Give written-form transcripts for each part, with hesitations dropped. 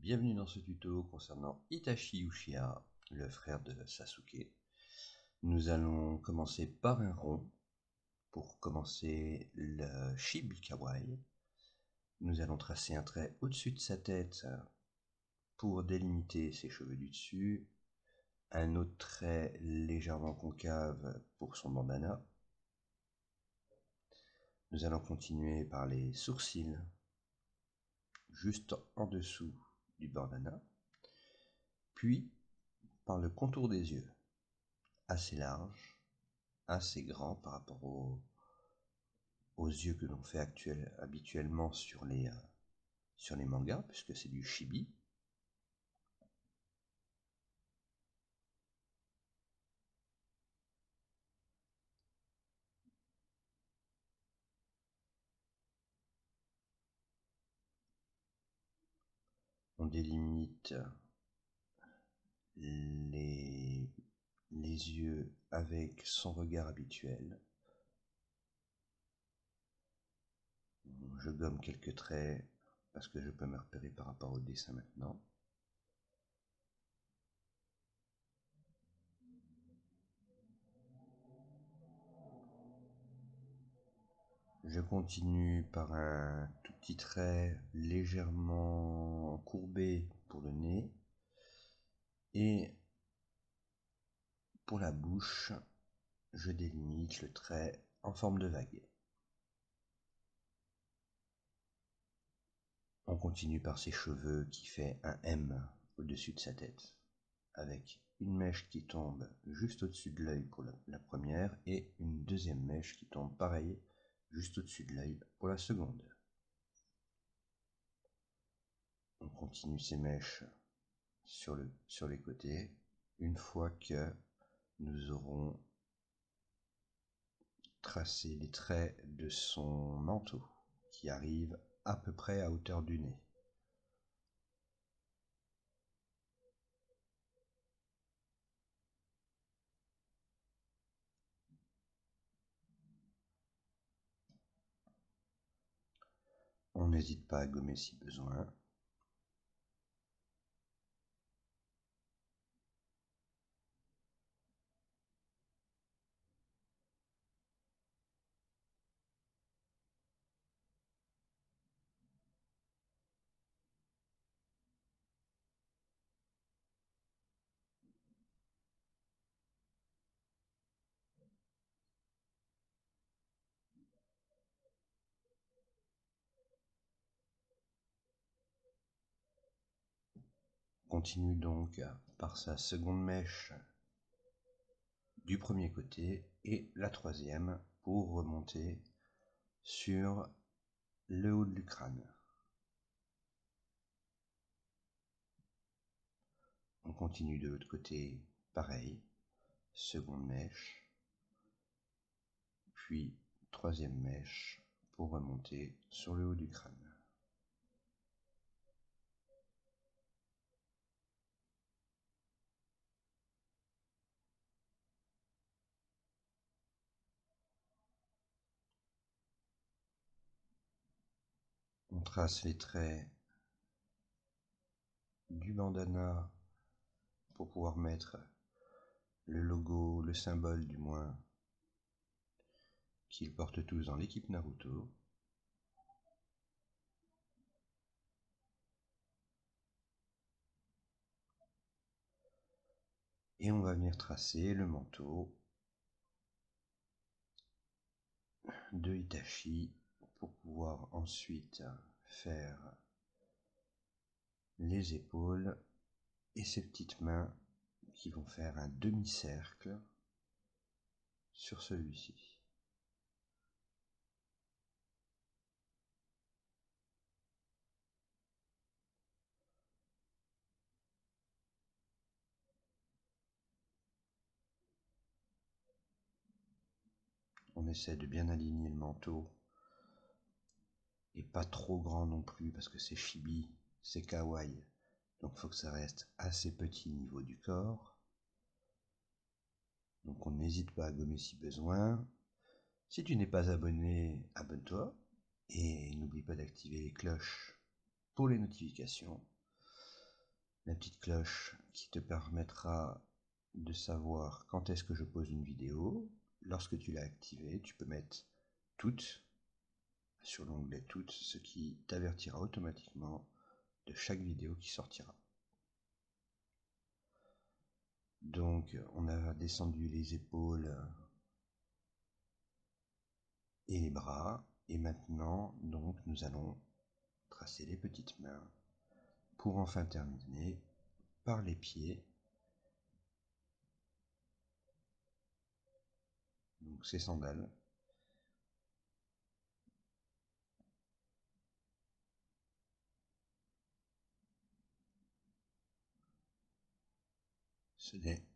Bienvenue dans ce tuto concernant Itachi Uchiha, le frère de Sasuke. Nous allons commencer par un rond pour commencer le Shibuya. Nous allons tracer un trait au-dessus de sa tête pour délimiter ses cheveux du dessus, un autre trait légèrement concave pour son bandana. Nous allons continuer par les sourcils, juste en dessous du bandana, puis par le contour des yeux, assez large, assez grand par rapport aux yeux que l'on fait habituellement sur les mangas, puisque c'est du chibi. On délimite les yeux avec son regard habituel. Je gomme quelques traits parce que je peux me repérer par rapport au dessin maintenant. Je continue par un tout petit trait légèrement courbé pour le nez. Et pour la bouche, je délimite le trait en forme de vague. On continue par ses cheveux qui fait un M au-dessus de sa tête, avec une mèche qui tombe juste au-dessus de l'œil pour la première et une deuxième mèche qui tombe pareil juste au-dessus de l'œil pour la seconde. On continue ces mèches sur les côtés une fois que nous aurons tracé les traits de son manteau qui arrive à peu près à hauteur du nez. On n'hésite pas à gommer si besoin. Continue donc par sa seconde mèche du premier côté et la troisième pour remonter sur le haut du crâne. On continue de l'autre côté, pareil, seconde mèche, puis troisième mèche pour remonter sur le haut du crâne. On trace les traits du bandana pour pouvoir mettre le logo, le symbole du moins, qu'ils portent tous dans l'équipe Naruto. Et on va venir tracer le manteau de Itachi pour pouvoir ensuite faire les épaules et ses petites mains qui vont faire un demi-cercle sur celui-ci. On essaie de bien aligner le manteau et pas trop grand non plus parce que c'est chibi, c'est kawaii, donc il faut que ça reste assez petit au niveau du corps. Donc on n'hésite pas à gommer si besoin. Si tu n'es pas abonné, abonne-toi et n'oublie pas d'activer les cloches pour les notifications. la petite cloche qui te permettra de savoir quand est-ce que je pose une vidéo. Lorsque tu l'as activée, tu peux mettre toutes sur l'onglet toutes, ce qui t'avertira automatiquement de chaque vidéo qui sortira. Donc on a descendu les épaules et les bras, et maintenant donc nous allons tracer les petites mains pour enfin terminer par les pieds. Donc ces sandales. Ce n'est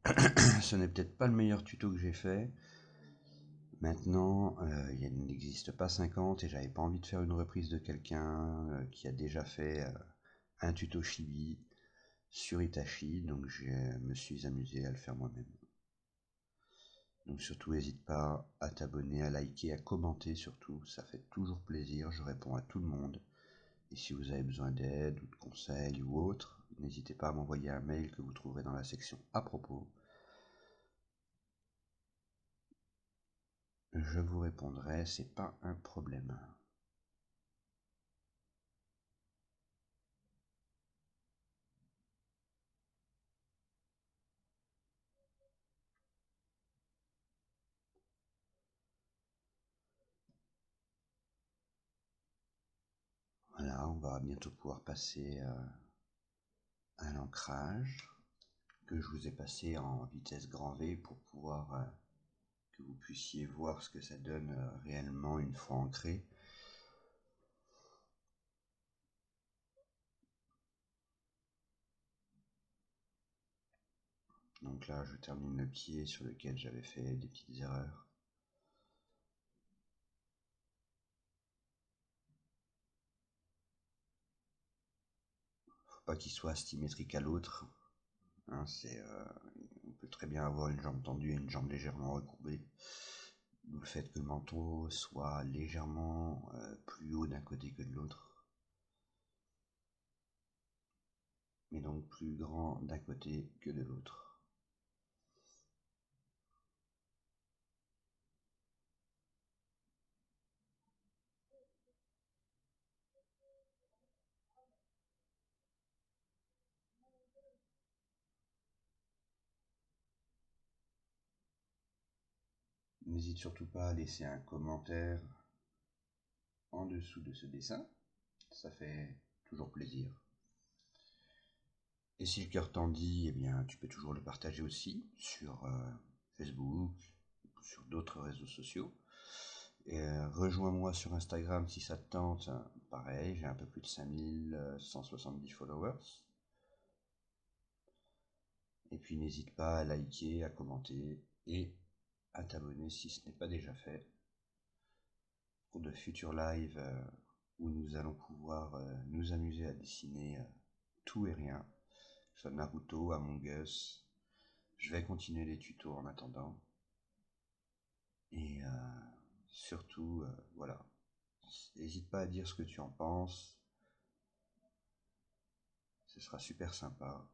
ce n'est peut-être pas le meilleur tuto que j'ai fait. Maintenant, il n'existe pas 50 et j'avais pas envie de faire une reprise de quelqu'un qui a déjà fait un tuto Chibi sur Itachi, donc je me suis amusé à le faire moi-même. Donc surtout n'hésite pas à t'abonner, à liker, à commenter surtout, ça fait toujours plaisir, je réponds à tout le monde. Et si vous avez besoin d'aide ou de conseils ou autre, n'hésitez pas à m'envoyer un mail que vous trouverez dans la section à propos. Je vous répondrai, c'est pas un problème. Voilà, on va bientôt pouvoir passer à l'ancrage que je vous ai passé en vitesse grand V pour pouvoir que vous puissiez voir ce que ça donne réellement une fois ancré. Donc là, je termine le pied sur lequel j'avais fait des petites erreurs. Faut pas qu'il soit asymétrique à l'autre. Hein, on peut très bien avoir une jambe tendue et une jambe légèrement recourbée. D'où le fait que le manteau soit légèrement plus haut d'un côté que de l'autre. Mais donc plus grand d'un côté que de l'autre. N'hésite surtout pas à laisser un commentaire en dessous de ce dessin, ça fait toujours plaisir. Et si le cœur t'en dit, eh bien, tu peux toujours le partager aussi sur Facebook, sur d'autres réseaux sociaux. Et rejoins-moi sur Instagram si ça te tente. Pareil, j'ai un peu plus de 5170 followers. Et puis n'hésite pas à liker, à commenter et à t'abonner si ce n'est pas déjà fait pour de futurs lives où nous allons pouvoir nous amuser à dessiner tout et rien, que ce soit Naruto, Among Us. Je vais continuer les tutos en attendant. Et surtout, voilà, n'hésite pas à dire ce que tu en penses, ce sera super sympa.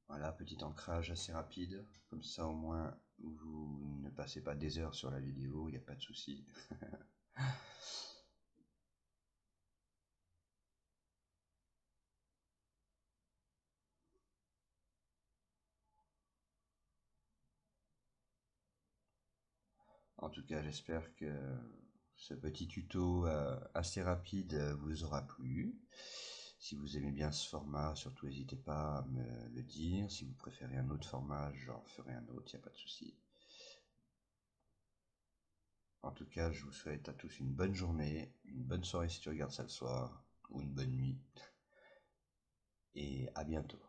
Voilà, petit ancrage assez rapide, comme ça au moins vous ne passez pas des heures sur la vidéo, il n'y a pas de souci. En tout cas, j'espère que ce petit tuto assez rapide vous aura plu. Si vous aimez bien ce format, surtout n'hésitez pas à me le dire. Si vous préférez un autre format, j'en ferai un autre, il n'y a pas de souci. En tout cas, je vous souhaite à tous une bonne journée, une bonne soirée si tu regardes ça le soir, ou une bonne nuit, et à bientôt.